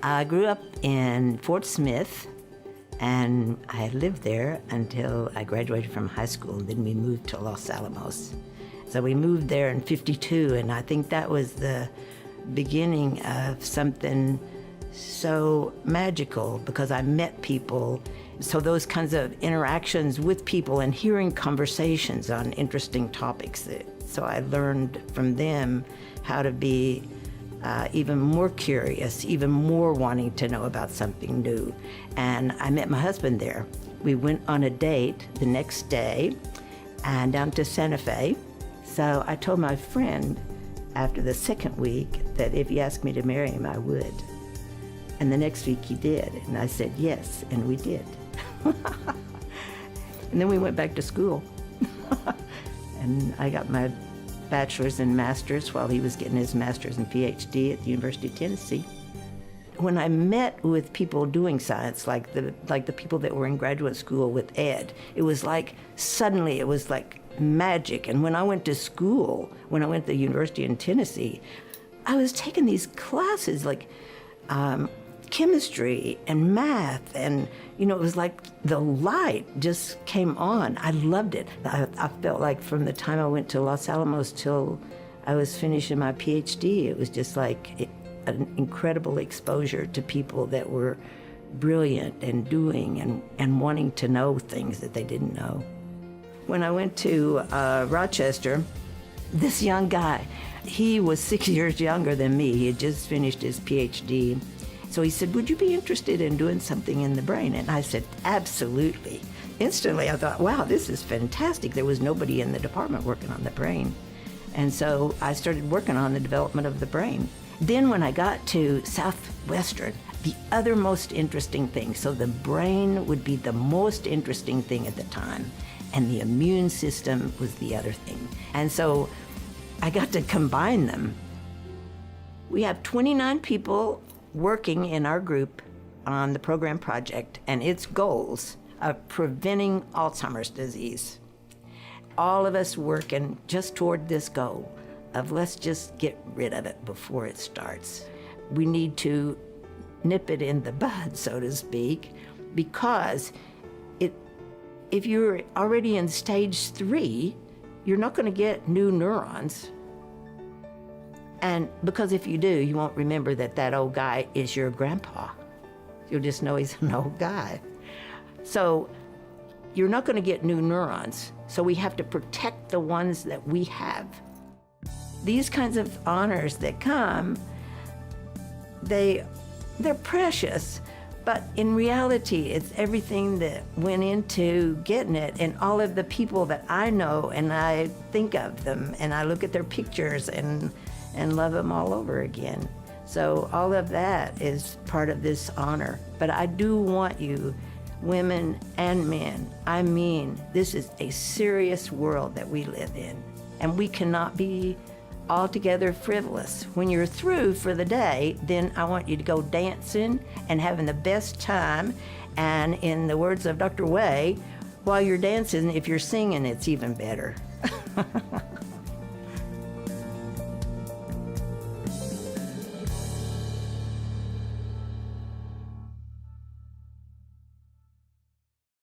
I grew up in Fort Smith, and I lived there until I graduated from high school, and then we moved to Los Alamos. So we moved there in '52, and I think that was the beginning of something so magical, because I met people. So those kinds of interactions with people and hearing conversations on interesting topics. So I learned from them how to be even more curious, even more wanting to know about something new. And I met my husband there. We went on a date the next day and down to Santa Fe. So I told my friend after the second week that if he asked me to marry him, I would. And the next week he did, and I said yes, and we did. And then we went back to school. And I got my bachelor's and master's while he was getting his master's and PhD at the University of Tennessee. When I met with people doing science, like the people that were in graduate school with Ed, it was like suddenly it was like magic. And when I went to school, when I went to the University in Tennessee, I was taking these classes like chemistry and math, and it was like the light just came on. I loved it. I felt like from the time I went to Los Alamos till I was finishing my PhD, it was just like an incredible exposure to people that were brilliant and doing and wanting to know things that they didn't know. When I went to Rochester, this young guy, he was 6 years younger than me. He had just finished his PhD. So he said, would you be interested in doing something in the brain? And I said, absolutely. Instantly, I thought, wow, this is fantastic. There was nobody in the department working on the brain. And so I started working on the development of the brain. Then when I got to Southwestern, the other most interesting thing, so the brain would be the most interesting thing at the time, and the immune system was the other thing. And so I got to combine them. We have 29 people working in our group on the program project and its goals of preventing Alzheimer's disease. All of us working just toward this goal of let's just get rid of it before it starts. We need to nip it in the bud, so to speak, because if you're already in stage 3, you're not going to get new neurons. And because if you do, you won't remember that old guy is your grandpa. You'll just know he's an old guy. So you're not going to get new neurons. So we have to protect the ones that we have. These kinds of honors that come, they're precious, but in reality, it's everything that went into getting it, and all of the people that I know, and I think of them, and I look at their pictures and love them all over again. So all of that is part of this honor. But I do want you, women and men, I mean, this is a serious world that we live in, and we cannot be altogether frivolous. When you're through for the day, then I want you to go dancing and having the best time. And in the words of Dr. Way, while you're dancing, if you're singing, it's even better.